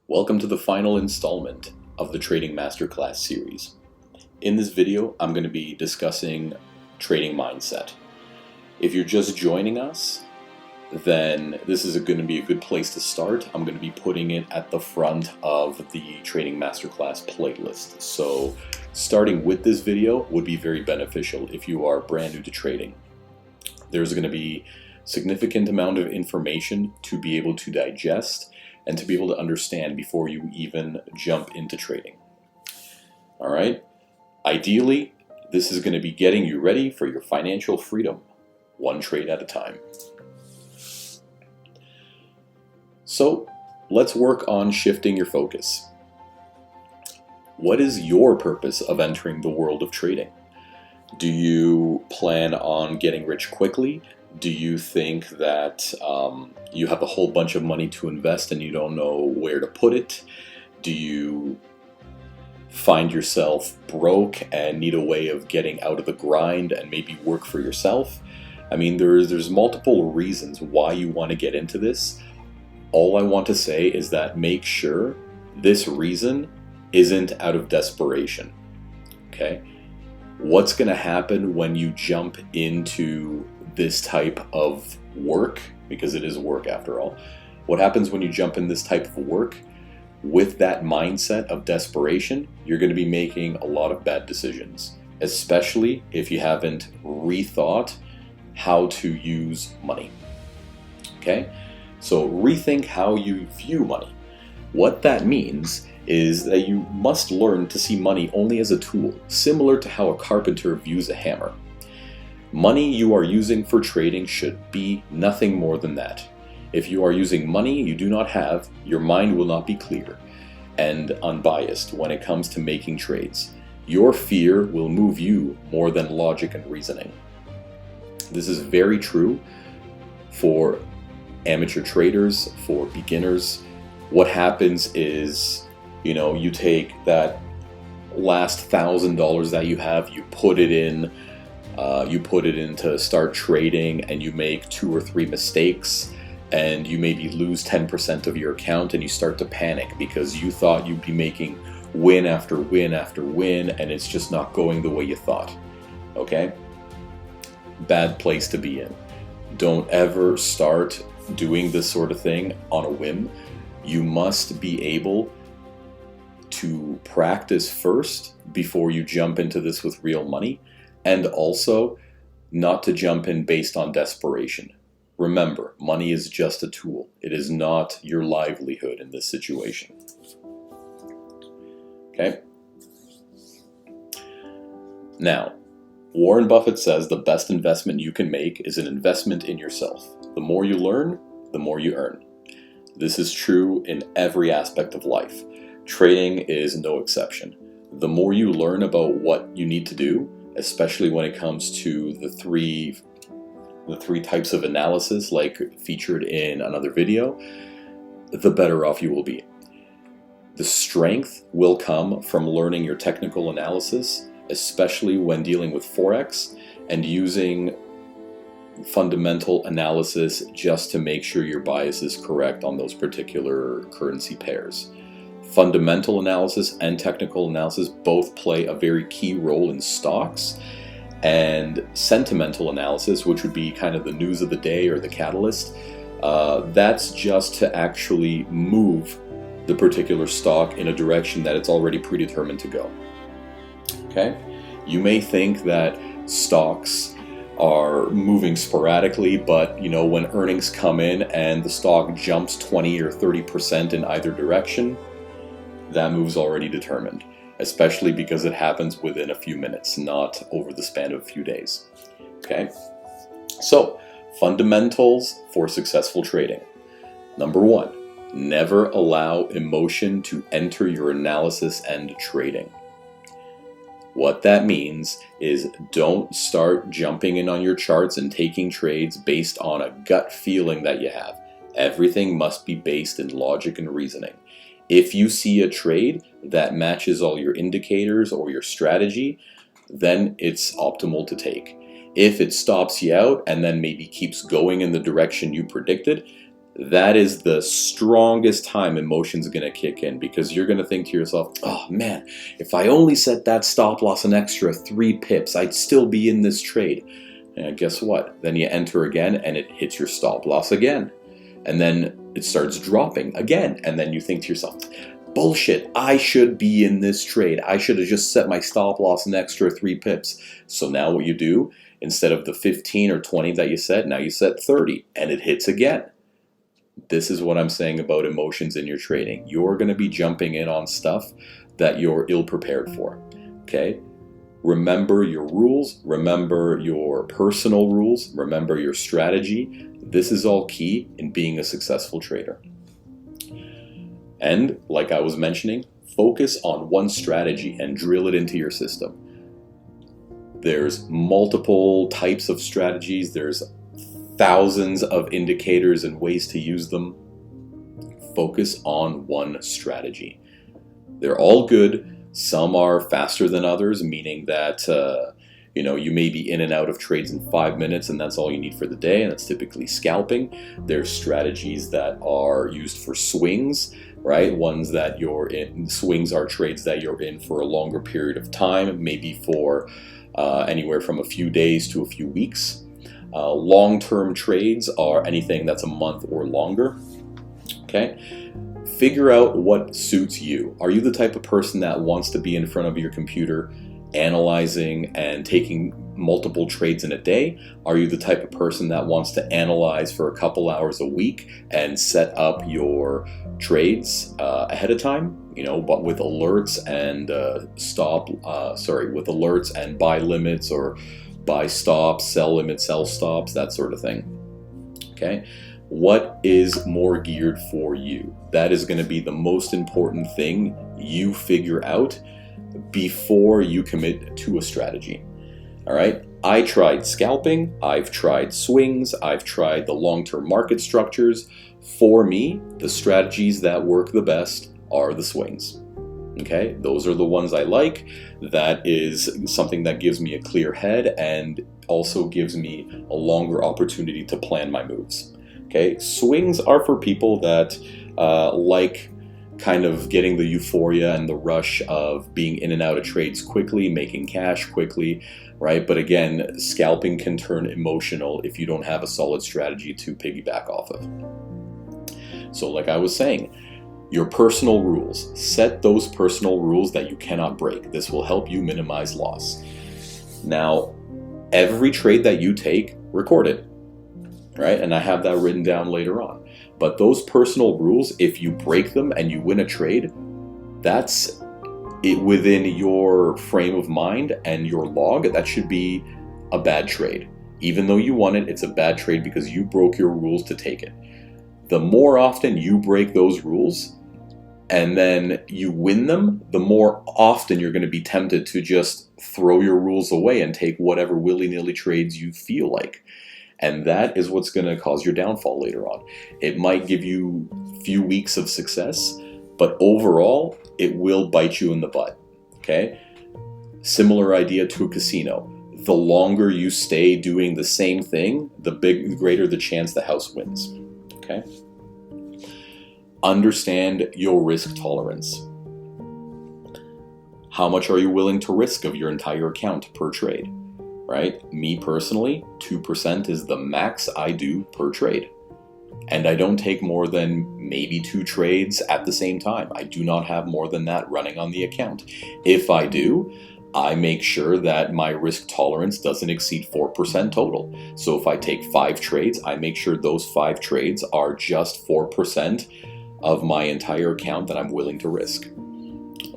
Welcome to the final installment of the Trading Masterclass series. In this video, I'm going to be discussing trading mindset. If you're just joining us, then this is going to be a good place to start. I'm going to be putting it at the front of the Trading Masterclass playlist. So starting with this video would be very beneficial if you are brand new to trading. There's going to be significant amount of information to be able to digest and to be able to understand before you even jump into trading. All right. Ideally, this is going to be getting you ready for your financial freedom, one trade at a time. So let's work on shifting your focus. What is your purpose of entering the world of trading? Do you plan on getting rich quickly? Do you think that you have a whole bunch of money to invest and you don't know where to put it? Do you find yourself broke and need a way of getting out of the grind and maybe work for yourself? I mean, there's multiple reasons why you want to get into this. All I want to say is that make sure this reason isn't out of desperation, okay? What's going to happen when you jump into this type of work, because it is work after all, what happens when you jump in this type of work with that mindset of desperation? You're going to be making a lot of bad decisions, especially if you haven't rethought how to use money. Okay, so rethink how you view money. What that means is that you must learn to see money only as a tool, similar to how a carpenter views a hammer. Money you are using for trading should be nothing more than that. If you are using money you do not have, your mind will not be clear and unbiased when it comes to making trades. Your fear will move you more than logic and reasoning. This is very true for amateur traders, for beginners. What happens is, you take that last $1,000 that you have, you put it in to start trading, and you make 2 or 3 mistakes, and you maybe lose 10% of your account, and you start to panic because you thought you'd be making win after win after win, and it's just not going the way you thought. Okay? Bad place to be in. Don't ever start doing this sort of thing on a whim. You must be able to practice first before you jump into this with real money, and also not to jump in based on desperation. Remember, money is just a tool. It is not your livelihood in this situation. Okay? Now, Warren Buffett says the best investment you can make is an investment in yourself. The more you learn, the more you earn. This is true in every aspect of life. Trading is no exception. The more you learn about what you need to do, especially when it comes to the three types of analysis like featured in another video, the better off you will be. The strength will come from learning your technical analysis, especially when dealing with Forex and using fundamental analysis just to make sure your bias is correct on those particular currency pairs. Fundamental analysis and technical analysis both play a very key role in stocks, and sentimental analysis, which would be kind of the news of the day or the catalyst, that's just to actually move the particular stock in a direction that it's already predetermined to go. Okay? You may think that stocks are moving sporadically, but when earnings come in and the stock jumps 20 or 30% in either direction, that move's already determined, especially because it happens within a few minutes, not over the span of a few days. Okay? So, fundamentals for successful trading. Number 1, never allow emotion to enter your analysis and trading. What that means is don't start jumping in on your charts and taking trades based on a gut feeling that you have. Everything must be based in logic and reasoning. If you see a trade that matches all your indicators or your strategy, then it's optimal to take. If it stops you out and then maybe keeps going in the direction you predicted, that is the strongest time emotion's going to kick in, because you're going to think to yourself, oh man, if I only set that stop loss an extra 3 pips, I'd still be in this trade. And guess what? Then you enter again and it hits your stop loss again. And then it starts dropping again. And then you think to yourself, bullshit, I should be in this trade. I should have just set my stop loss an extra 3 pips. So now what you do, instead of the 15 or 20 that you set, now you set 30 and it hits again. This is what I'm saying about emotions in your trading. You're going to be jumping in on stuff that you're ill-prepared for, okay? Remember your rules, remember your personal rules, remember your strategy. This is all key in being a successful trader. And like I was mentioning, focus on one strategy and drill it into your system. There's multiple types of strategies. There's thousands of indicators and ways to use them. Focus on one strategy. They're all good. Some are faster than others, meaning that you may be in and out of trades in 5 minutes and that's all you need for the day, and that's typically scalping. There's strategies that are used for swings, right? Ones that you're in. Swings are trades that you're in for a longer period of time, maybe for anywhere from a few days to a few weeks. Long-term trades are anything that's a month or longer, okay? Figure out what suits you. Are you the type of person that wants to be in front of your computer analyzing and taking multiple trades in a day? Are you the type of person that wants to analyze for a couple hours a week and set up your trades ahead of time? But with alerts and with alerts and buy limits or buy stops, sell limits, sell stops, that sort of thing. Okay? What is more geared for you? That is going to be the most important thing you figure out before you commit to a strategy. All right? I tried scalping, I've tried swings, I've tried the long-term market structures. For me, the strategies that work the best are the swings. Okay, those are the ones I like. That is something that gives me a clear head and also gives me a longer opportunity to plan my moves. Okay, swings are for people that like kind of getting the euphoria and the rush of being in and out of trades quickly, making cash quickly, right? But again, scalping can turn emotional if you don't have a solid strategy to piggyback off of. So like I was saying, your personal rules. Set those personal rules that you cannot break. This will help you minimize loss. Now, every trade that you take, record it, right? And I have that written down later on. But those personal rules, if you break them and you win a trade, that's it within your frame of mind and your log. That should be a bad trade. Even though you won it, it's a bad trade because you broke your rules to take it. The more often you break those rules and then you win them, the more often you're going to be tempted to just throw your rules away and take whatever willy-nilly trades you feel like. And that is what's going to cause your downfall later on. It might give you a few weeks of success, but overall, it will bite you in the butt. Okay? Similar idea to a casino. The longer you stay doing the same thing, the greater the chance the house wins. Okay? Understand your risk tolerance. How much are you willing to risk of your entire account per trade? Right? Me personally, 2% is the max I do per trade. And I don't take more than maybe 2 trades at the same time. I do not have more than that running on the account. If I do, I make sure that my risk tolerance doesn't exceed 4% total. So if I take 5 trades, I make sure those 5 trades are just 4% of my entire account that I'm willing to risk.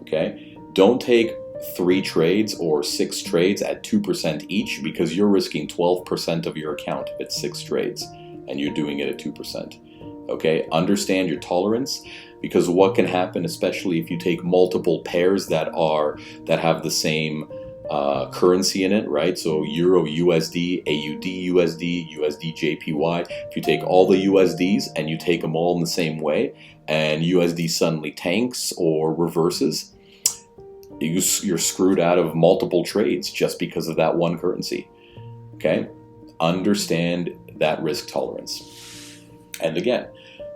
Okay? Don't take 3 trades or 6 trades at 2% each, because you're risking 12% of your account if it's 6 trades and you're doing it at 2%. Okay? Understand your tolerance, because what can happen, especially if you take multiple pairs that have the same currency in it, right? So Euro USD, AUD USD, USD JPY. If you take all the USDs and you take them all in the same way, and USD suddenly tanks or reverses, you're screwed out of multiple trades just because of that one currency. Okay? Understand that risk tolerance. And again,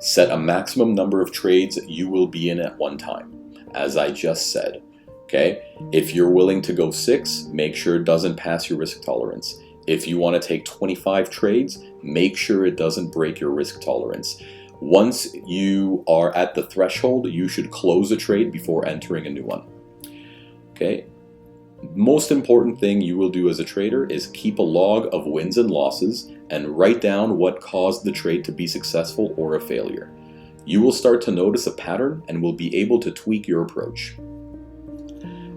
Set a maximum number of trades you will be in at one time, as I just said. Okay? If you're willing to go 6, make sure it doesn't pass your risk tolerance. If you want to take 25 trades, make sure it doesn't break your risk tolerance. Once you are at the threshold, you should close a trade before entering a new one. Okay? Most important thing you will do as a trader is keep a log of wins and losses and write down what caused the trade to be successful or a failure. You will start to notice a pattern and will be able to tweak your approach.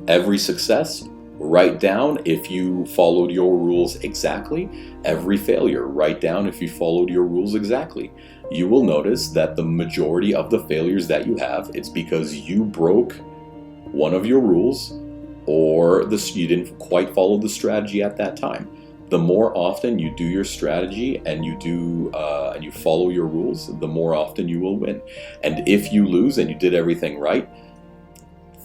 Every success, write down if you followed your rules exactly. Every failure, write down if you followed your rules exactly. You will notice that the majority of the failures that you have, it's because you broke one of your rules or you didn't quite follow the strategy at that time. The more often you do your strategy and you follow your rules, the more often you will win. And if you lose and you did everything right,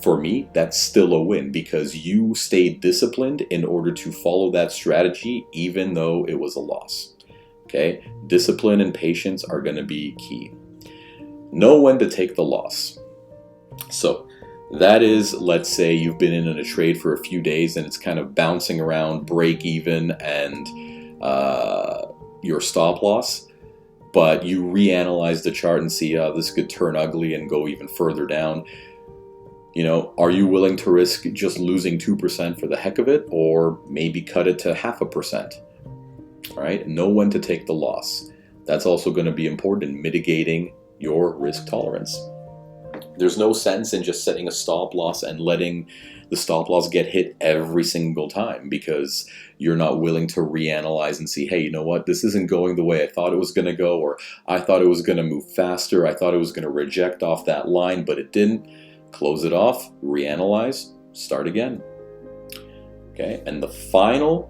for me, that's still a win because you stayed disciplined in order to follow that strategy even though it was a loss. Okay? Discipline and patience are going to be key. Know when to take the loss. So that is, let's say you've been in a trade for a few days and it's kind of bouncing around break even and your stop loss, but you reanalyze the chart and see this could turn ugly and go even further down. You know, are you willing to risk just losing 2% for the heck of it, or maybe cut it to 0.5%? All right, know when to take the loss. That's also going to be important in mitigating your risk tolerance. There's no sense in just setting a stop loss and letting the stop loss get hit every single time because you're not willing to reanalyze and see, hey, you know what, this isn't going the way I thought it was going to go, or I thought it was going to move faster, I thought it was going to reject off that line, but it didn't. Close it off, reanalyze, start again. Okay, and the final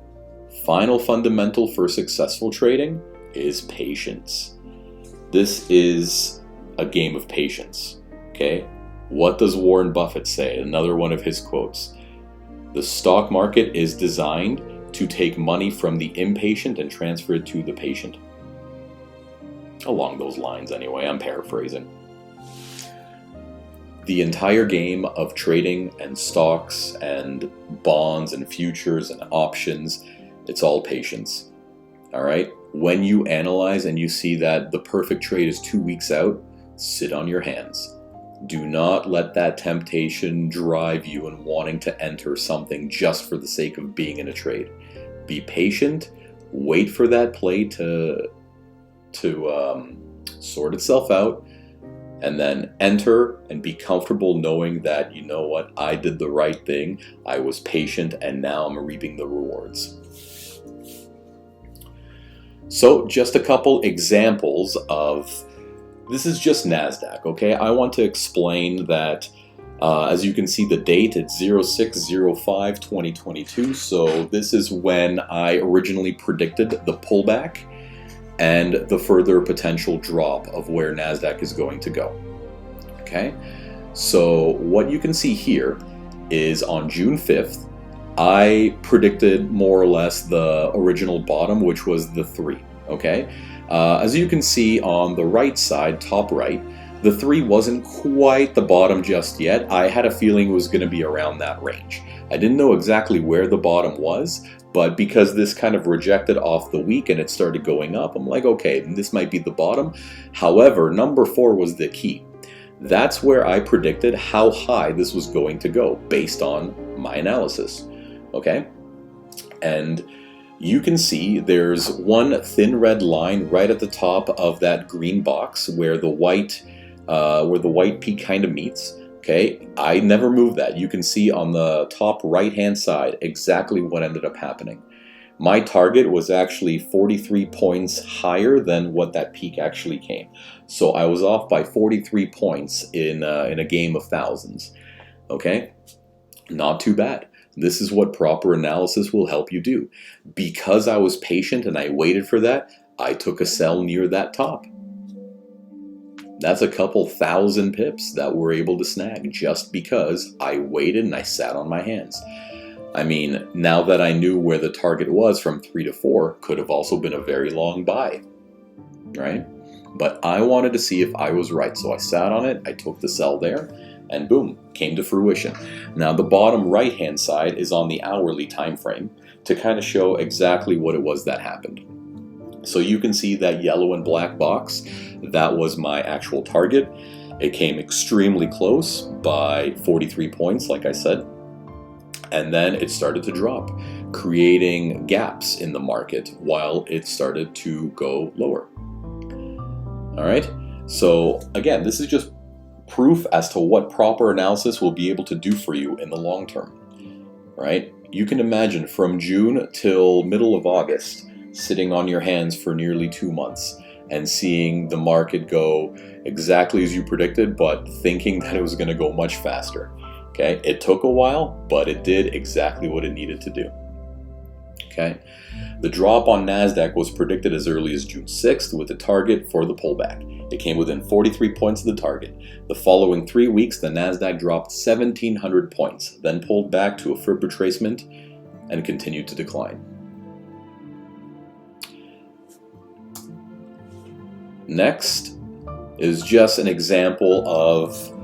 fundamental for successful trading is patience. This is a game of patience. Okay, what does Warren Buffett say? Another one of his quotes. The stock market is designed to take money from the impatient and transfer it to the patient. Along those lines anyway, I'm paraphrasing. The entire game of trading and stocks and bonds and futures and options, it's all patience. All right? When you analyze and you see that the perfect trade is 2 weeks out, sit on your hands. Do not let that temptation drive you in wanting to enter something just for the sake of being in a trade. Be patient, wait for that play to sort itself out, and then enter and be comfortable knowing that, you know what, I did the right thing, I was patient, and now I'm reaping the rewards. So just a couple examples of, this is just NASDAQ, okay? I want to explain that, as you can see the date, it's 06/05/2022, so this is when I originally predicted the pullback and the further potential drop of where NASDAQ is going to go, okay? So what you can see here is on June 5th, I predicted more or less the original bottom, which was the 3, okay? As you can see on the right side, top right, the 3 wasn't quite the bottom just yet. I had a feeling it was going to be around that range. I didn't know exactly where the bottom was, but because this kind of rejected off the week and it started going up, I'm like, okay, this might be the bottom. However, number 4 was the key. That's where I predicted how high this was going to go based on my analysis, okay? And you can see there's one thin red line right at the top of that green box where the white peak kind of meets. Okay, I never moved that. You can see on the top right hand side exactly what ended up happening. My target was actually 43 points higher than what that peak actually came. So I was off by 43 points in a game of thousands. Okay, not too bad. This is what proper analysis will help you do. Because I was patient and I waited for that, I took a sell near that top. That's a couple thousand pips that we're able to snag just because I waited and I sat on my hands. I mean, now that I knew where the target was from 3 to 4, could have also been a very long buy, right? But I wanted to see if I was right. So I sat on it, I took the sell there, and boom, came to fruition. Now the bottom right-hand side is on the hourly time frame to kind of show exactly what it was that happened. So you can see that yellow and black box, that was my actual target. It came extremely close by 43 points, like I said. And then it started to drop, creating gaps in the market while it started to go lower. All right, so again, this is just proof as to what proper analysis will be able to do for you in the long term, right? You can imagine from June till middle of August, sitting on your hands for nearly 2 months and seeing the market go exactly as you predicted, but thinking that it was going to go much faster. Okay, it took a while, but it did exactly what it needed to do. Okay, the drop on NASDAQ was predicted as early as June 6th with a target for the pullback. It came within 43 points of the target. The following 3 weeks, the NASDAQ dropped 1,700 points, then pulled back to a fib retracement and continued to decline. Next is just an example of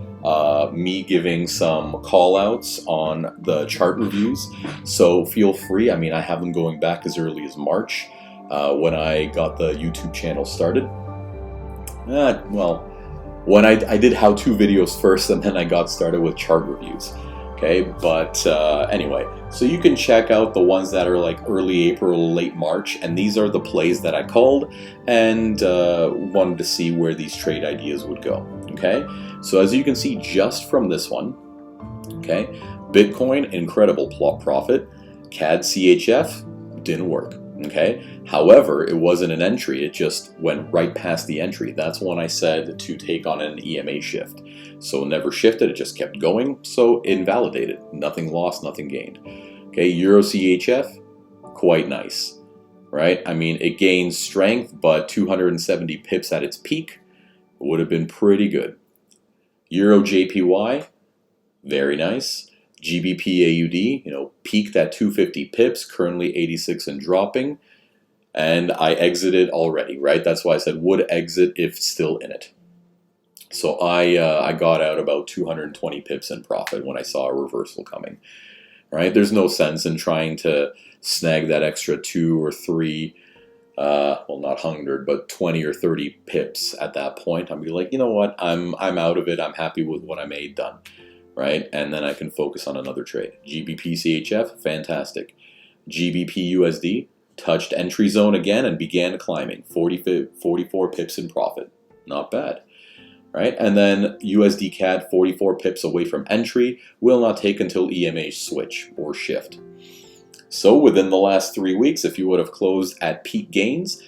me giving some call outs on the chart reviews. So feel free, I mean, I have them going back as early as March when I got the YouTube channel started. Well, when I did how-to videos first, and then I got started with chart reviews. Okay, but anyway, so you can check out the ones that are like early April, late March, and these are the plays that I called and wanted to see where these trade ideas would go. Okay, so as you can see just from this one, okay, Bitcoin, incredible profit, CAD CHF didn't work. Okay, however, it wasn't an entry, it just went right past the entry. That's when I said to take on an EMA shift. So it never shifted, it just kept going, so invalidated. Nothing lost, nothing gained. Okay, Euro CHF, quite nice, right? I mean, it gained strength, but 270 pips at its peak would have been pretty good. Euro JPY, very nice. GBP AUD, peaked at 250 pips, currently 86 and dropping. And I exited already, right? That's why I said would exit if still in it. So I got out about 220 pips in profit when I saw a reversal coming, right? There's no sense in trying to snag that extra 2 or 3, well, not 100, but 20 or 30 pips at that point. I'm be like, you know what? I'm out of it. I'm happy with what I made, done, right? And then I can focus on another trade. GBP CHF, fantastic. GBP USD touched entry zone again and began climbing, 44 pips in profit. Not bad. Right? And then USD CAD 44 pips away from entry, will not take until EMA switch or shift. So within the last 3 weeks, if you would have closed at peak gains,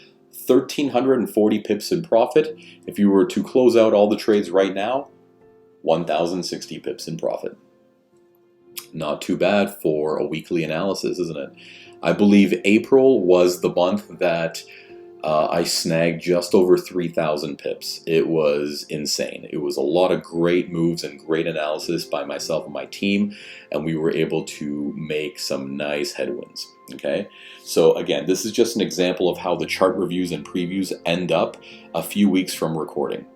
1,340 pips in profit. If you were to close out all the trades right now, 1,060 pips in profit. Not too bad for a weekly analysis, isn't it? I believe April was the month that I snagged just over 3,000 pips. It was insane. It was a lot of great moves and great analysis by myself and my team, and we were able to make some nice headwinds. Okay, so again, this is just an example of how the chart reviews and previews end up a few weeks from recording.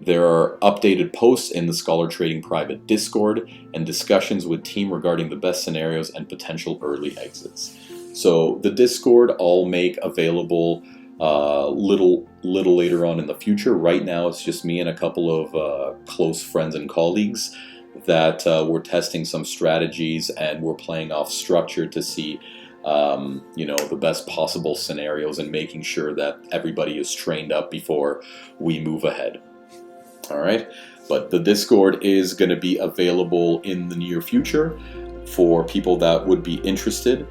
There are updated posts in the Scholar Trading private Discord and discussions with team regarding the best scenarios and potential early exits. So the Discord I'll make available little later on in the future. Right now it's just me and a couple of close friends and colleagues that we're testing some strategies and we're playing off structure to see the best possible scenarios and making sure that everybody is trained up before we move ahead. All right, but the Discord is going to be available in the near future for people that would be interested.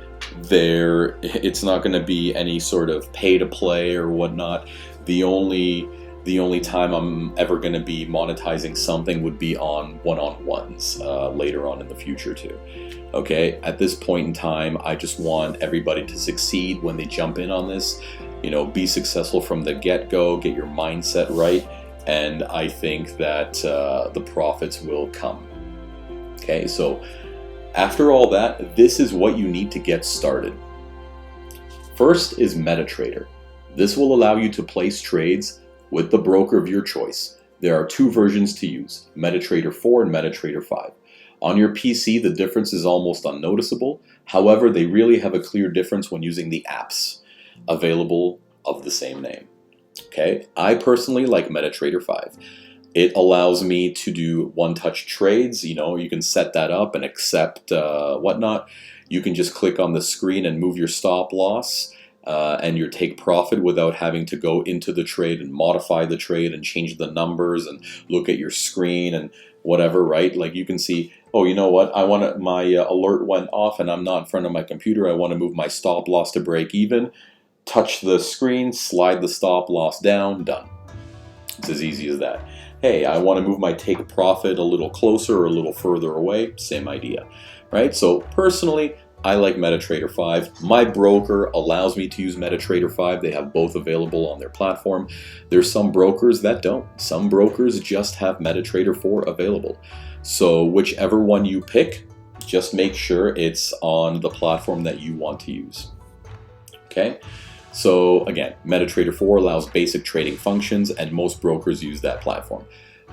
It's not going to be any sort of pay to play or whatnot. The only time I'm ever going to be monetizing something would be on one-on-ones later on in the future too. Okay, at this point in time, I just want everybody to succeed when they jump in on this. Be successful from the get-go, get your mindset right, and I think that the profits will come. Okay, so after all that, this is what you need to get started. First is MetaTrader. This will allow you to place trades with the broker of your choice. There are two versions to use, MetaTrader 4 and MetaTrader 5. On your PC, the difference is almost unnoticeable. However, they really have a clear difference when using the apps available of the same name. Okay, I personally like MetaTrader 5. It allows me to do one-touch trades. You know, you can set that up and accept whatnot. You can just click on the screen and move your stop loss and your take profit without having to go into the trade and modify the trade and change the numbers and look at your screen and whatever, right? Like you can see, oh, you know what? I want to, my alert went off and I'm not in front of my computer. I want to move my stop loss to break even. Touch the screen, slide the stop loss down, done. It's as easy as that. Hey, I want to move my take profit a little closer or a little further away, same idea, right? So personally, I like MetaTrader 5. My broker allows me to use MetaTrader 5. They have both available on their platform. There's some brokers that don't. Some brokers just have MetaTrader 4 available. So whichever one you pick, just make sure it's on the platform that you want to use. Okay? So again, MetaTrader 4 allows basic trading functions and most brokers use that platform.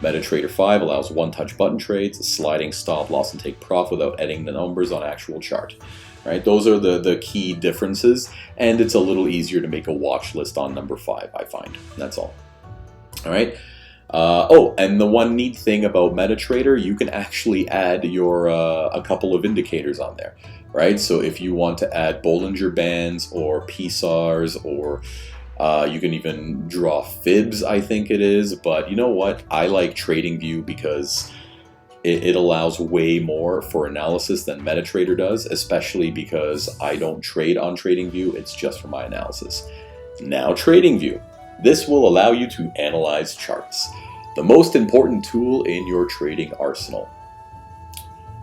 MetaTrader 5 allows one-touch button trades, sliding stop loss and take profit without editing the numbers on actual chart. Right? Those are the key differences, and it's a little easier to make a watch list on number 5, I find. That's all. All right. Oh, and the one neat thing about MetaTrader, you can actually add your a couple of indicators on there. Right, so if you want to add Bollinger Bands or PSARs, or you can even draw fibs, I think it is. But you know what? I like TradingView because it allows way more for analysis than MetaTrader does, especially because I don't trade on TradingView. It's just for my analysis. Now TradingView. This will allow you to analyze charts, the most important tool in your trading arsenal.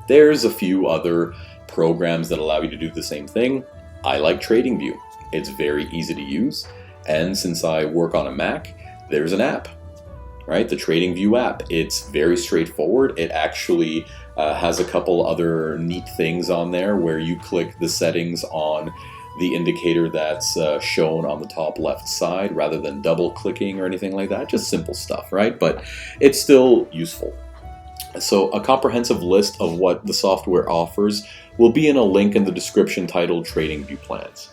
There's a few other programs that allow you to do the same thing. I like TradingView. It's very easy to use, and since I work on a Mac, there's an app, right? The TradingView app. It's very straightforward. It actually has a couple other neat things on there where you click the settings on the indicator that's shown on the top left side rather than double clicking or anything like that. Just simple stuff, right? But it's still useful. So a comprehensive list of what the software offers will be in a link in the description titled TradingView Plans.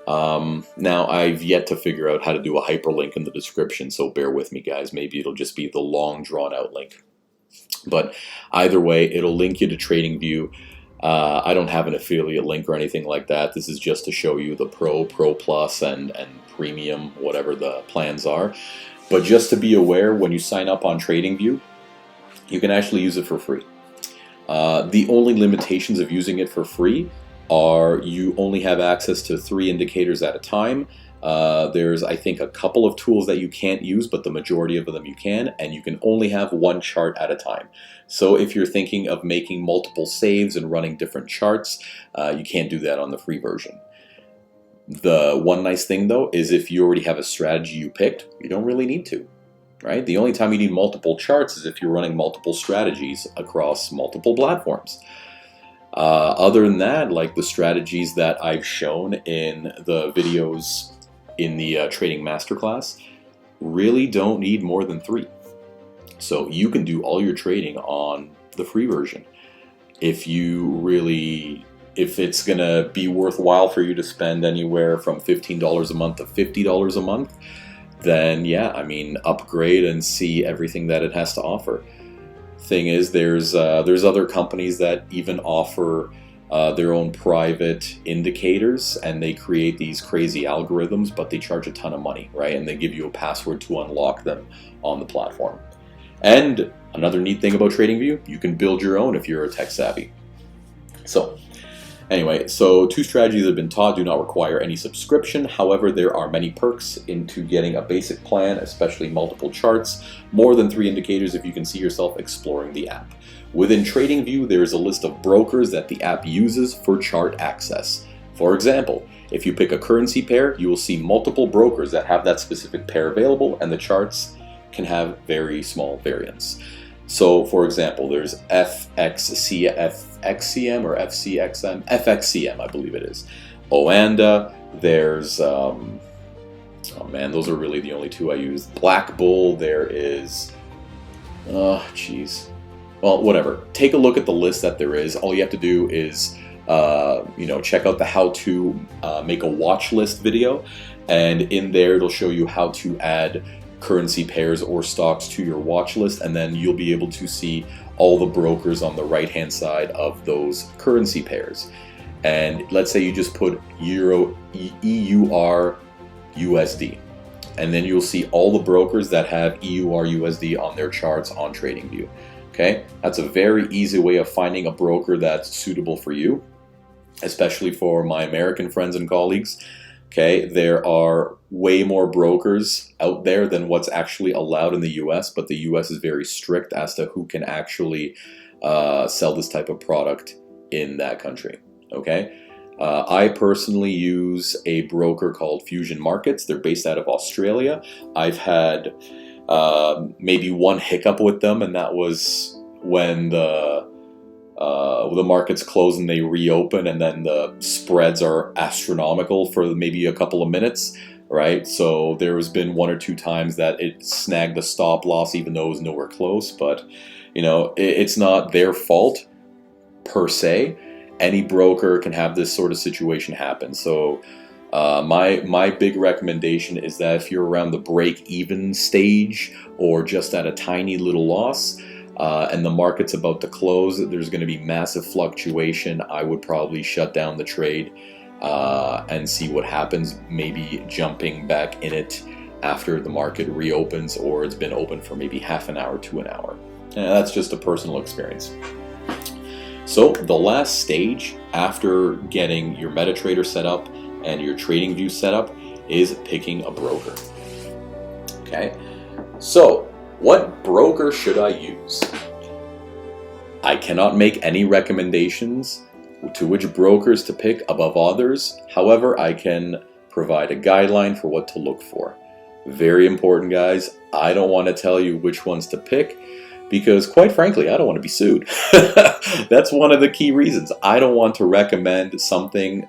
Now, I've yet to figure out how to do a hyperlink in the description, so bear with me, guys. Maybe it'll just be the long, drawn-out link. But either way, it'll link you to TradingView. I don't have an affiliate link or anything like that. This is just to show you the Pro Plus, and Premium, whatever the plans are. But just to be aware, when you sign up on TradingView, you can actually use it for free. The only limitations of using it for free are you only have access to 3 indicators at a time. There's, I think, a couple of tools that you can't use, but the majority of them you can, and you can only have 1 chart at a time. So if you're thinking of making multiple saves and running different charts, you can't do that on the free version. The one nice thing, though, is if you already have a strategy you picked, you don't really need to. Right? The only time you need multiple charts is if you're running multiple strategies across multiple platforms. Other than that, like the strategies that I've shown in the videos in the Trading Masterclass, really don't need more than 3. So you can do all your trading on the free version. If it's going to be worthwhile for you to spend anywhere from $15 a month to $50 a month, then yeah, I mean, upgrade and see everything that it has to offer. Thing is, there's other companies that even offer their own private indicators, and they create these crazy algorithms, but they charge a ton of money, right? And they give you a password to unlock them on the platform. And another neat thing about TradingView, you can build your own if you're a tech savvy. So anyway, so 2 strategies that have been taught do not require any subscription. However, there are many perks into getting a basic plan, especially multiple charts, more than 3 indicators if you can see yourself exploring the app. Within TradingView, there is a list of brokers that the app uses for chart access. For example, if you pick a currency pair, you will see multiple brokers that have that specific pair available, and the charts can have very small variance. So, for example, there's FXCM or FCXM, FXCM, I believe it is. OANDA, there's Oh man, those are really the only two I use. Black Bull, there is, oh jeez. Well, whatever. Take a look at the list that there is. All you have to do is, check out the how to make a watch list video. And in there, it'll show you how to add currency pairs or stocks to your watch list. And then you'll be able to see all the brokers on the right-hand side of those currency pairs. And let's say you just put Euro, EUR, USD. And then you'll see all the brokers that have EUR, USD on their charts on TradingView. Okay, that's a very easy way of finding a broker that's suitable for you, especially for my American friends and colleagues. Okay, there are way more brokers out there than what's actually allowed in the US, but the US is very strict as to who can actually sell this type of product in that country. Okay, I personally use a broker called Fusion Markets. They're based out of Australia. I've had maybe one hiccup with them, and that was when the markets close and they reopen, and then the spreads are astronomical for maybe a couple of minutes, right? So there's been one or two times that it snagged the stop loss even though it was nowhere close, but it's not their fault per se. Any broker can have this sort of situation happen. So my big recommendation is that if you're around the break-even stage or just at a tiny little loss, and the market's about to close, there's going to be massive fluctuation, I would probably shut down the trade and see what happens, maybe jumping back in it after the market reopens or it's been open for maybe half an hour to an hour. And that's just a personal experience. So the last stage after getting your MetaTrader set up and your TradingView set up is picking a broker. Okay, so what broker should I use? I cannot make any recommendations to which brokers to pick above others. However, I can provide a guideline for what to look for. Very important, guys. I don't want to tell you which ones to pick because, quite frankly, I don't want to be sued. That's one of the key reasons. I don't want to recommend something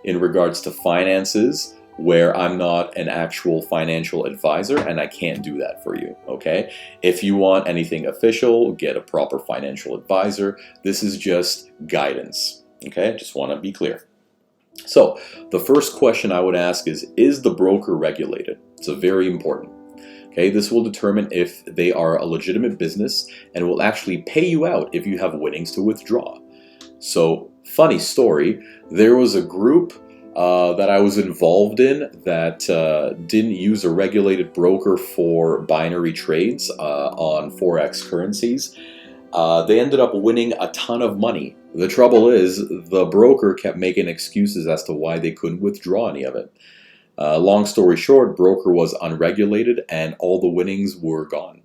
in regards to finances where I'm not an actual financial advisor, and I can't do that for you, okay? If you want anything official, get a proper financial advisor. This is just guidance, okay? Just want to be clear. So the first question I would ask is the broker regulated? It's a very important. Okay, this will determine if they are a legitimate business and will actually pay you out if you have winnings to withdraw. So, funny story, there was a group that I was involved in that didn't use a regulated broker for binary trades on Forex currencies. They ended up winning a ton of money. The trouble is, the broker kept making excuses as to why they couldn't withdraw any of it. Long story short, broker was unregulated and all the winnings were gone.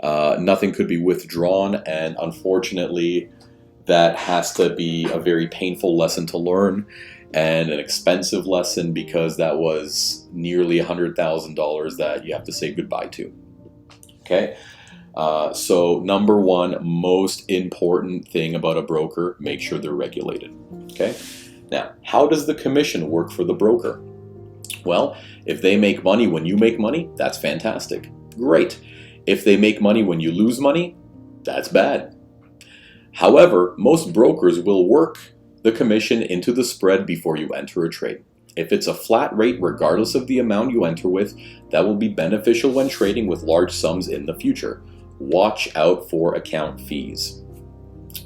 Nothing could be withdrawn, and unfortunately that has to be a very painful lesson to learn and an expensive lesson because that was nearly $100,000 that you have to say goodbye to. Okay, so number one, most important thing about a broker, make sure they're regulated. Okay, now how does the commission work for the broker? Well, if they make money when you make money, that's fantastic. Great. If they make money when you lose money, that's bad. However, most brokers will work the commission into the spread before you enter a trade. If it's a flat rate, regardless of the amount you enter with, that will be beneficial when trading with large sums in the future. Watch out for account fees.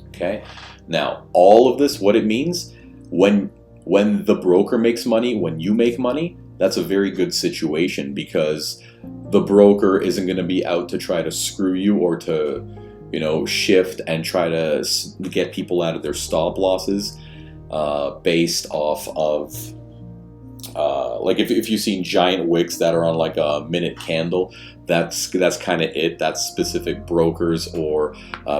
Okay. Now, all of this, what it means, when the broker makes money, when you make money, that's a very good situation because the broker isn't going to be out to try to screw you or to, shift and try to get people out of their stop losses based off of, like if you've seen giant wicks that are on like a minute candle, that's kind of it. That's specific brokers or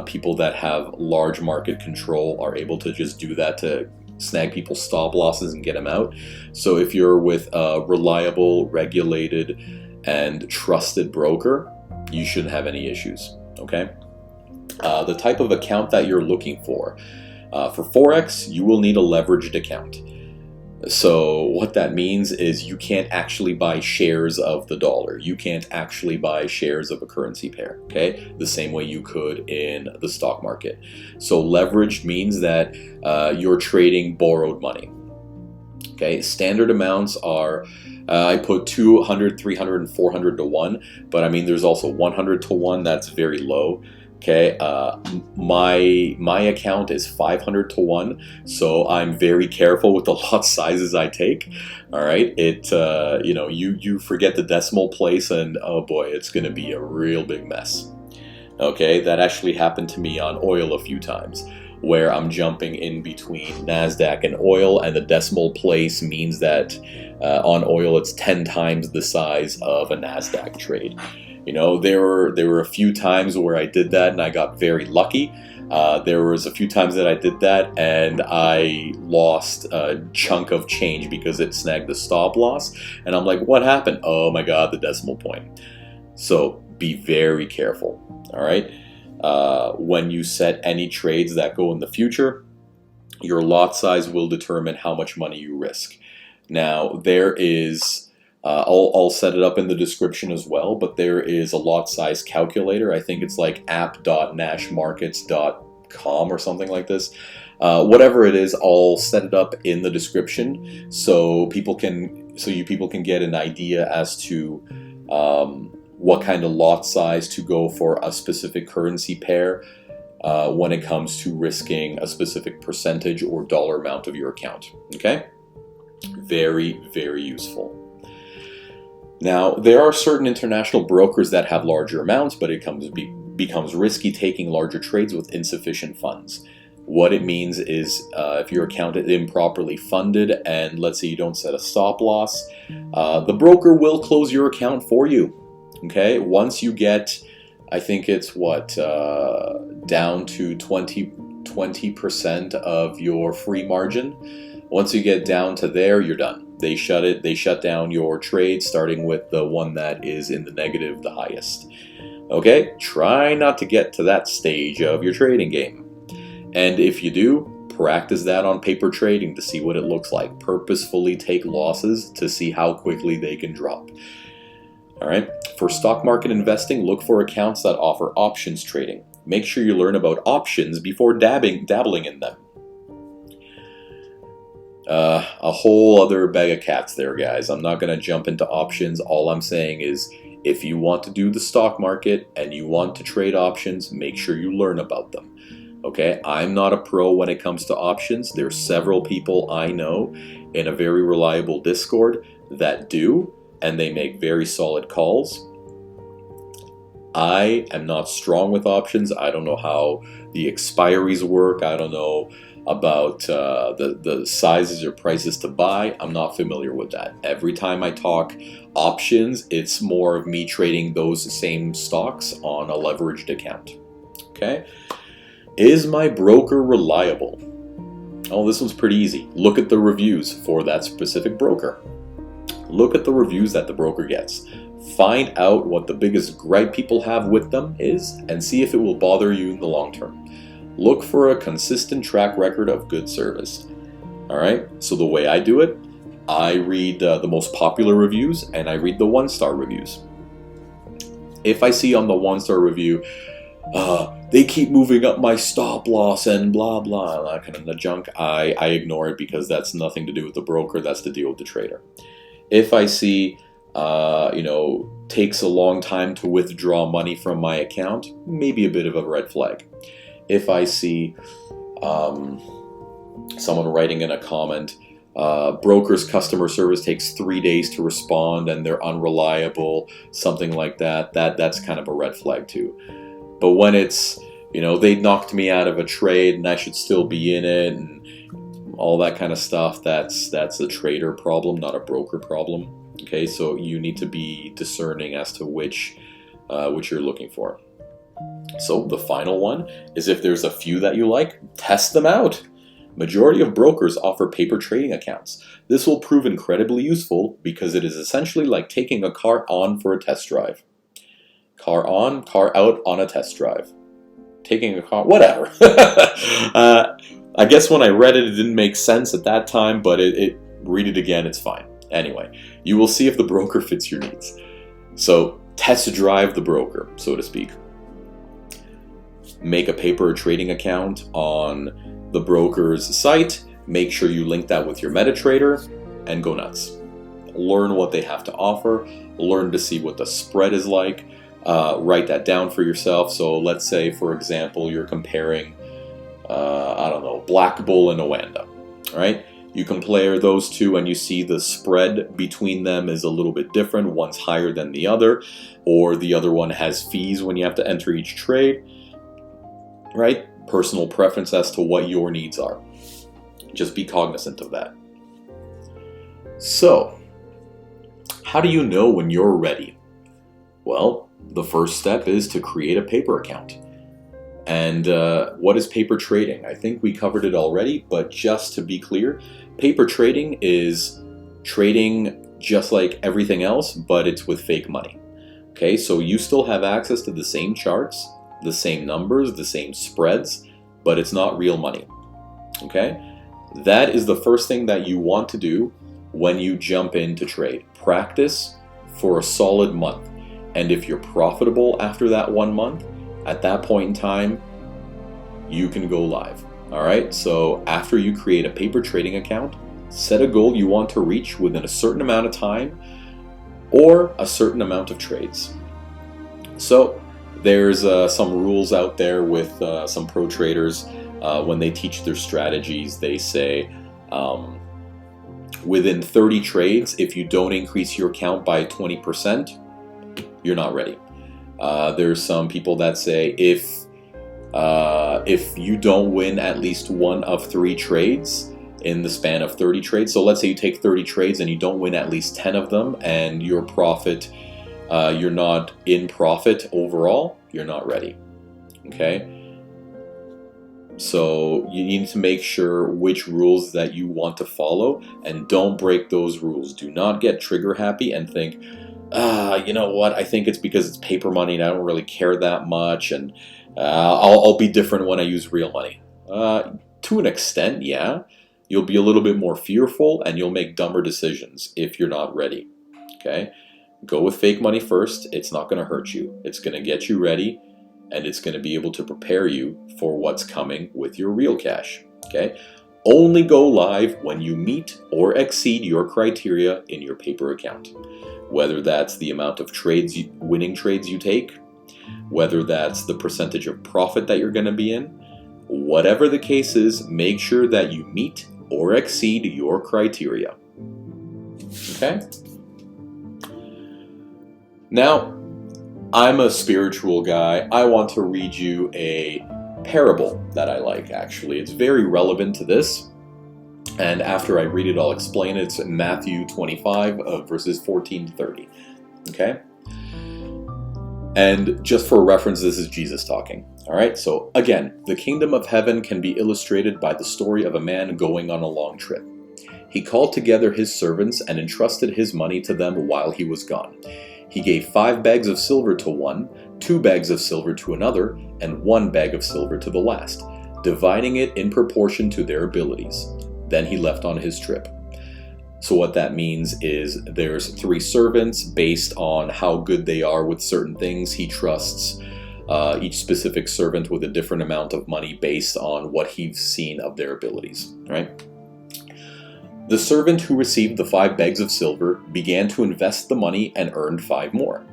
people that have large market control are able to just do that to snag people's stop losses and get them out. So if you're with a reliable, regulated, and trusted broker, you shouldn't have any issues, okay? The type of account that you're looking for. For Forex, you will need a leveraged account. So what that means is you can't actually buy shares of the dollar. You can't actually buy shares of a currency pair, okay? The same way you could in the stock market. So leveraged means that you're trading borrowed money, okay? Standard amounts are, I put 200, 300, and 400 to 1, but I mean, there's also 100 to 1, that's very low. Okay, my account is 500 to 1, so I'm very careful with the lot sizes I take. All right, you know, you forget the decimal place, and oh boy, it's going to be a real big mess. Okay, that actually happened to me on oil a few times, where I'm jumping in between NASDAQ and oil, and the decimal place means that on oil it's 10 times the size of a NASDAQ trade. You know, there were a few times where I did that and I got very lucky. There was a few times that I did that and I lost a chunk of change because it snagged the stop loss. And I'm like, what happened? Oh my God, the decimal point. So be very careful, all right? When you set any trades that go in the future, your lot size will determine how much money you risk. Now, there is... I'll set it up in the description as well, but there is a lot size calculator. I think it's like app.nashmarkets.com or something like this. Whatever it is, I'll set it up in the description so people can get an idea as to what kind of lot size to go for a specific currency pair when it comes to risking a specific percentage or dollar amount of your account. Okay? Very, very useful. Now, there are certain international brokers that have larger amounts, but it becomes risky taking larger trades with insufficient funds. What it means is if your account is improperly funded and let's say you don't set a stop loss, the broker will close your account for you. Okay, once you get, I think it's down to 20% of your free margin. Once you get down to there, you're done. They shut down your trade, starting with the one that is in the negative the highest. Okay, try not to get to that stage of your trading game. And if you do, practice that on paper trading to see what it looks like. Purposefully take losses to see how quickly they can drop. All right, for stock market investing, look for accounts that offer options trading. Make sure you learn about options before dabbling in them. A whole other bag of cats there, guys. I'm not going to jump into options. All I'm saying is if you want to do the stock market and you want to trade options, make sure you learn about them. Okay, I'm not a pro when it comes to options. There's several people I know in a very reliable Discord that do, and they make very solid calls. I am not strong with options. I don't know how the expiries work. I don't know about the sizes or prices to buy. I'm not familiar with that. Every time I talk options, it's more of me trading those same stocks on a leveraged account. Okay? Is my broker reliable? Oh, this one's pretty easy. Look at the reviews for that specific broker. Look at the reviews that the broker gets. Find out what the biggest gripe people have with them is and see if it will bother you in the long term. Look for a consistent track record of good service. All right, so the way I do it, I read the most popular reviews and I read the one-star reviews. If I see on the one-star review, they keep moving up my stop loss and blah blah, that kind of junk, I ignore it because that's nothing to do with the broker, that's to deal with the trader. If I see takes a long time to withdraw money from my account, maybe a bit of a red flag. If I see someone writing in a comment, broker's customer service takes 3 days to respond and they're unreliable, something like that, that's kind of a red flag too. But when it's, they knocked me out of a trade and I should still be in it and all that kind of stuff, that's a trader problem, not a broker problem. Okay, so you need to be discerning as to which you're looking for. So the final one is if there's a few that you like, test them out. Majority of brokers offer paper trading accounts. This will prove incredibly useful because it is essentially like taking a car on for a test drive. Car on, car out on a test drive. Taking a car, whatever. I guess when I read it, it didn't make sense at that time, but it read it again, it's fine. Anyway, you will see if the broker fits your needs. So test drive the broker, so to speak. Make a paper trading account on the broker's site. Make sure you link that with your MetaTrader and go nuts. Learn what they have to offer. Learn to see what the spread is like. Write that down for yourself. So let's say, for example, you're comparing, I don't know, Black Bull and Oanda, right? You compare those two and you see the spread between them is a little bit different. One's higher than the other, or the other one has fees when you have to enter each trade, right? Personal preference as to what your needs are. Just be cognizant of that. So, how do you know when you're ready? Well, the first step is to create a paper account. And what is paper trading? I think we covered it already, but just to be clear, paper trading is trading just like everything else, but it's with fake money. Okay, so you still have access to the same charts, the same numbers, the same spreads, but it's not real money. Okay, that is the first thing that you want to do when you jump into trade. Practice for a solid month. And if you're profitable after that 1 month, at that point in time, you can go live. All right, so after you create a paper trading account, set a goal you want to reach within a certain amount of time or a certain amount of trades. So there's some rules out there with some pro traders. When they teach their strategies, they say within 30 trades, if you don't increase your count by 20%, you're not ready. There's some people that say if you don't win at least one of 3 trades in the span of 30 trades, so let's say you take 30 trades and you don't win at least 10 of them, and your profit, you're not in profit overall, you're not ready. Okay? So you need to make sure which rules that you want to follow, and don't break those rules. Do not get trigger happy and think, you know what, I think it's because it's paper money and I don't really care that much, and I'll be different when I use real money. To an extent, yeah. You'll be a little bit more fearful and you'll make dumber decisions if you're not ready. Okay? Go with fake money first. It's not going to hurt you. It's going to get you ready, and it's going to be able to prepare you for what's coming with your real cash. Okay? Only go live when you meet or exceed your criteria in your paper account. Whether that's the amount of winning trades you take, whether that's the percentage of profit that you're going to be in, whatever the case is, make sure that you meet or exceed your criteria. Okay? Now, I'm a spiritual guy. I want to read you a parable that I like, actually. It's very relevant to this. And after I read it, I'll explain it. It's Matthew 25, verses 14 to 30. Okay? And just for reference, this is Jesus talking. All right? So again, the kingdom of heaven can be illustrated by the story of a man going on a long trip. He called together his servants and entrusted his money to them while he was gone. He gave 5 bags of silver to one, 2 bags of silver to another, and 1 bag of silver to the last, dividing it in proportion to their abilities. Then he left on his trip. So what that means is there's 3 servants based on how good they are with certain things. He trusts each specific servant with a different amount of money based on what he's seen of their abilities, right? The servant who received the 5 bags of silver began to invest the money and earned 5 more.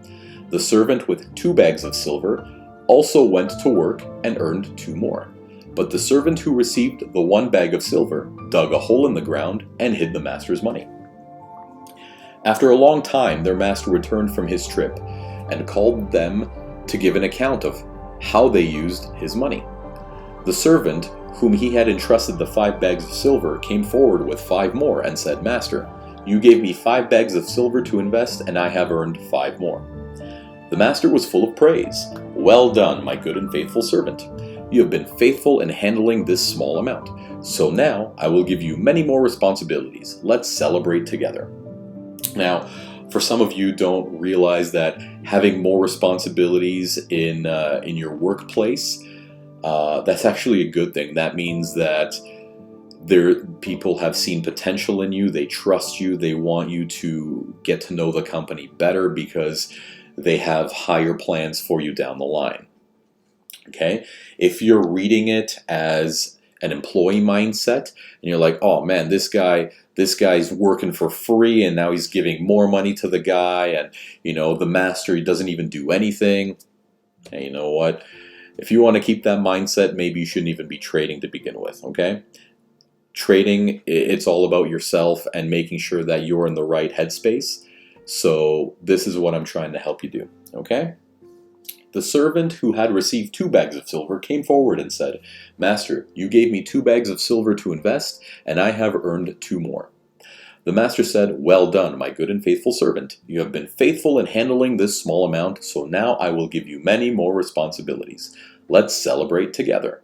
The servant with 2 bags of silver also went to work and earned 2 more. But the servant who received the 1 bag of silver dug a hole in the ground and hid the master's money. After a long time, their master returned from his trip and called them to give an account of how they used his money. The servant, whom he had entrusted the 5 bags of silver, came forward with 5 more and said, "Master, you gave me 5 bags of silver to invest, and I have earned 5 more." The master was full of praise. "Well done, my good and faithful servant. You have been faithful in handling this small amount. So now I will give you many more responsibilities. Let's celebrate together." Now, for some of you don't realize that having more responsibilities in your workplace, that's actually a good thing. That means that People have seen potential in you, they trust you, they want you to get to know the company better because they have higher plans for you down the line. Okay? If you're reading it as an employee mindset and you're like, oh man, this guy's working for free and now he's giving more money to the guy, and the master, he doesn't even do anything. Hey, you know what? If you want to keep that mindset, maybe you shouldn't even be trading to begin with, okay? Trading, it's all about yourself and making sure that you're in the right headspace. So this is what I'm trying to help you do, okay? The servant who had received 2 bags of silver came forward and said, Master, you gave me 2 bags of silver to invest, and I have earned 2 more. The master said, Well done, my good and faithful servant. You have been faithful in handling this small amount, so now I will give you many more responsibilities. Let's celebrate together.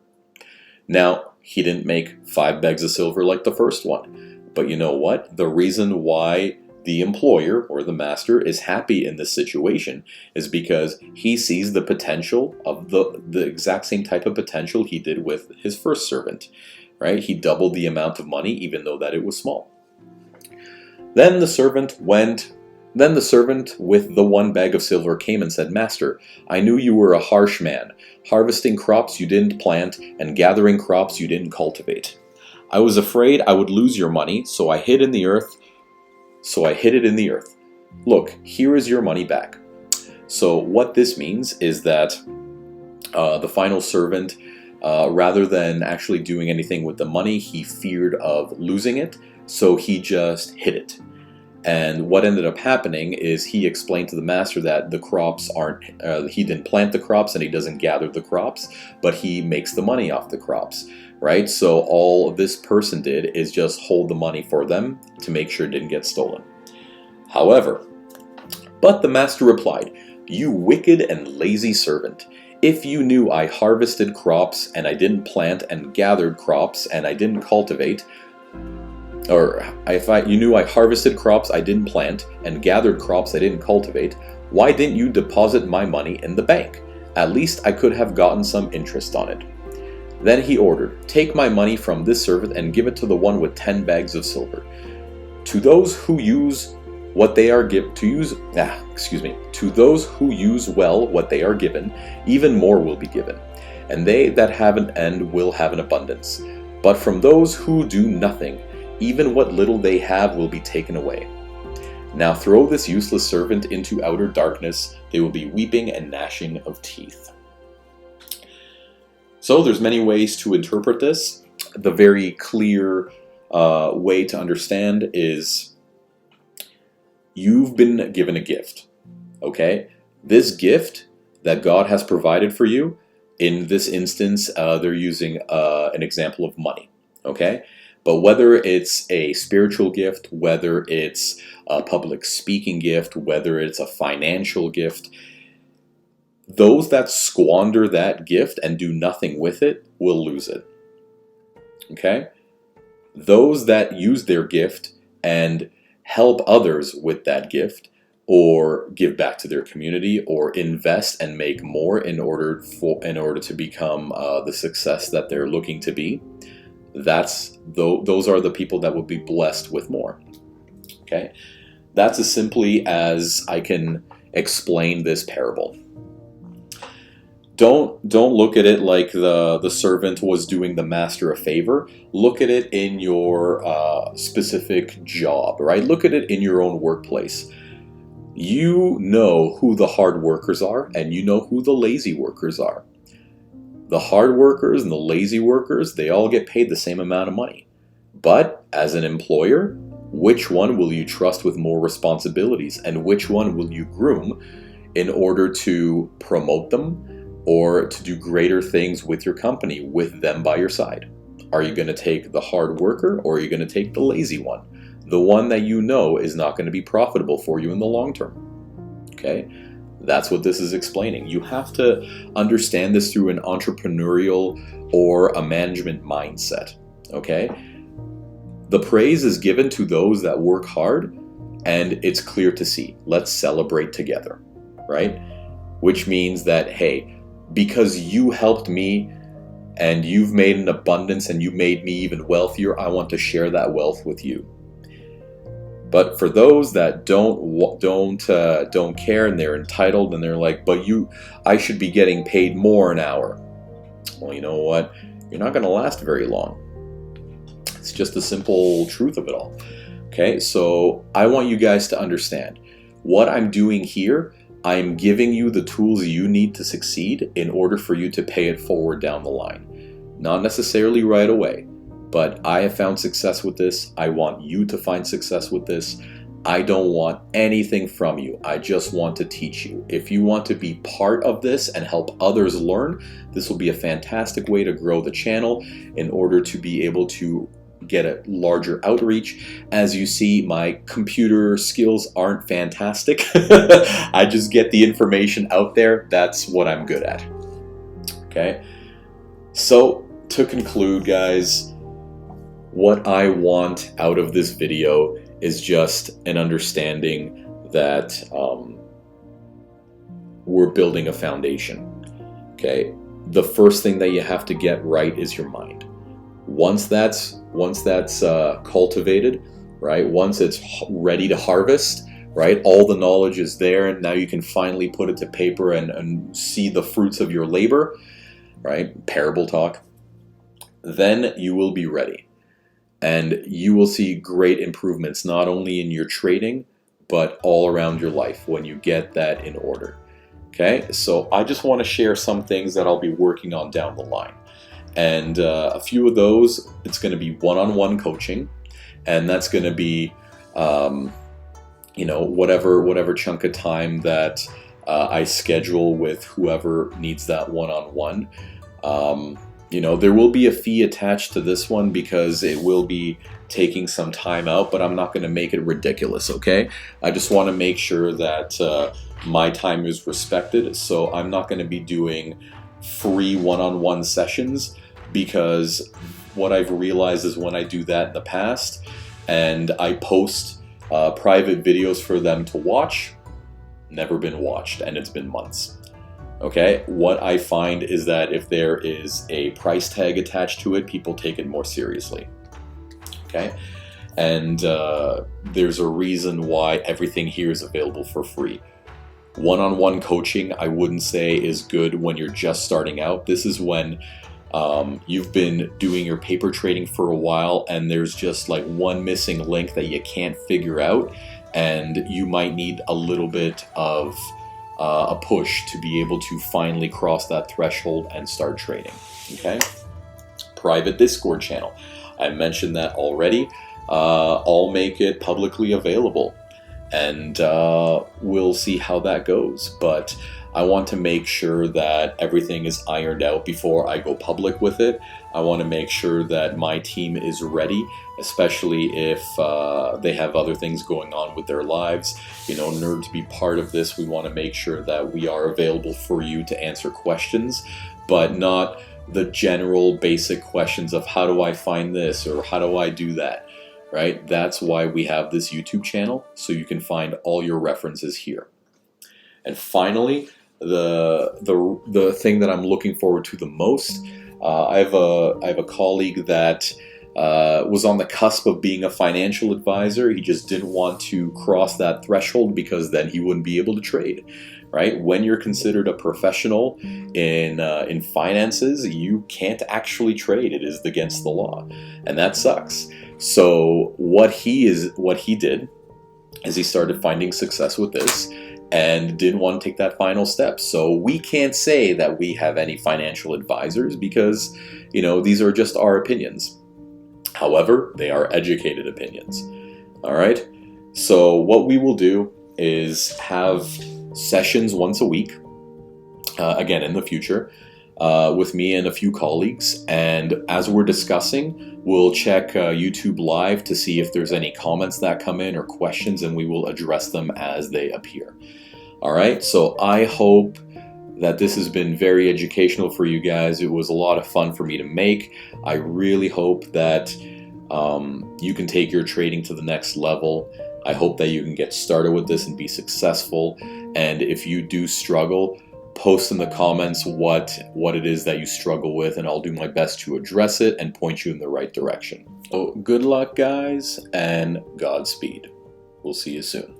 Now, he didn't make 5 bags of silver like the first one. But you know what? The reason why the employer or the master is happy in this situation is because he sees the potential of the exact same type of potential he did with his first servant, right? He doubled the amount of money even though that it was small. Then the servant with the 1 bag of silver came and said, Master, I knew you were a harsh man, harvesting crops you didn't plant and gathering crops you didn't cultivate. I was afraid I would lose your money, so I hid it in the earth. Look, here is your money back. So what this means is that the final servant, rather than actually doing anything with the money, he feared of losing it, so he just hid it. And what ended up happening is he explained to the master that the crops he didn't plant the crops and he doesn't gather the crops, but he makes the money off the crops, right? So all this person did is just hold the money for them to make sure it didn't get stolen. But the master replied, You wicked and lazy servant. If you knew I harvested crops and I didn't plant and gathered crops and I didn't cultivate, you knew I harvested crops I didn't plant and gathered crops I didn't cultivate, why didn't you deposit my money in the bank? At least I could have gotten some interest on it. Then he ordered, Take my money from this servant and give it to the one with 10 bags of silver. To those who use well what they are given, even more will be given, and they that have an end will have an abundance. But from those who do nothing, even what little they have will be taken away. Now throw this useless servant into outer darkness. They will be weeping and gnashing of teeth. So there's many ways to interpret this. The very clear way to understand is you've been given a gift. Okay? This gift that God has provided for you, in this instance, they're using an example of money. Okay? But whether it's a spiritual gift, whether it's a public speaking gift, whether it's a financial gift, those that squander that gift and do nothing with it will lose it. Okay? Those that use their gift and help others with that gift, or give back to their community, or invest and make more in order to become the success that they're looking to be, those are the people that will be blessed with more. Okay? That's as simply as I can explain this parable. Don't look at it like the servant was doing the master a favor. Look at it in your specific job, right? Look at it in your own workplace. You know who the hard workers are, and you know who the lazy workers are. The hard workers and the lazy workers, they all get paid the same amount of money. But as an employer, which one will you trust with more responsibilities, and which one will you groom in order to promote them or to do greater things with your company with them by your side? Are you going to take the hard worker, or are you going to take the lazy one? The one that you know is not going to be profitable for you in the long term. Okay? That's what this is explaining. You have to understand this through an entrepreneurial or a management mindset. Okay? The praise is given to those that work hard, and it's clear to see. Let's celebrate together, right? Which means that, hey, because you helped me and you've made an abundance and you made me even wealthier, I want to share that wealth with you. But for those that don't care and they're entitled and they're like, but I should be getting paid more an hour. Well, you know what? You're not going to last very long. It's just the simple truth of it all. Okay, so I want you guys to understand what I'm doing here. I'm giving you the tools you need to succeed in order for you to pay it forward down the line. Not necessarily right away, but I have found success with this. I want you to find success with this. I don't want anything from you. I just want to teach you. If you want to be part of this and help others learn, this will be a fantastic way to grow the channel in order to be able to get a larger outreach. As you see, my computer skills aren't fantastic. I just get the information out there. That's what I'm good at. Okay. So to conclude, guys, what I want out of this video is just an understanding that we're building a foundation. Okay. The first thing that you have to get right is your mind. Once that's cultivated, right? Once it's ready to harvest, right? All the knowledge is there, and now you can finally put it to paper and see the fruits of your labor, right? Parable talk. Then you will be ready, and you will see great improvements not only in your trading but all around your life when you get that in order. Okay, so I just want to share some things that I'll be working on down the line. And a few of those, it's going to be one-on-one coaching, and that's going to be, whatever chunk of time that I schedule with whoever needs that one-on-one. There will be a fee attached to this one because it will be taking some time out, but I'm not going to make it ridiculous, okay? I just want to make sure that my time is respected, so I'm not going to be doing free one-on-one sessions, because what I've realized is when I do that in the past and I post private videos for them to watch, never been watched, and it's been months. Okay, what I find is that if there is a price tag attached to it, people take it more seriously. Okay, and there's a reason why everything here is available for free. One-on-one coaching, I wouldn't say is good when you're just starting out. This is when you've been doing your paper trading for a while and there's just like one missing link that you can't figure out, and you might need a little bit of a push to be able to finally cross that threshold and start trading. Okay, private Discord channel, I mentioned that already. I'll make it publicly available, and we'll see how that goes, but I want to make sure that everything is ironed out before I go public with it. I want to make sure that my team is ready, especially if they have other things going on with their lives. In order to be part of this, we want to make sure that we are available for you to answer questions, but not the general basic questions of how do I find this or how do I do that, right? That's why we have this YouTube channel, so you can find all your references here. And finally, the thing that I'm looking forward to the most, I have a colleague that was on the cusp of being a financial advisor. He just didn't want to cross that threshold because then he wouldn't be able to trade, right? When you're considered a professional in finances, you can't actually trade. It is against the law, and that sucks. So what he did is he started finding success with this and didn't want to take that final step. So we can't say that we have any financial advisors because, these are just our opinions. However, they are educated opinions. All right. So what we will do is have sessions once a week, again in the future, with me and a few colleagues. And as we're discussing, we'll check YouTube Live to see if there's any comments that come in or questions, and we will address them as they appear. All right, so I hope that this has been very educational for you guys. It was a lot of fun for me to make. I really hope that you can take your trading to the next level. I hope that you can get started with this and be successful. And if you do struggle, post in the comments what it is that you struggle with, and I'll do my best to address it and point you in the right direction. So good luck, guys, and Godspeed. We'll see you soon.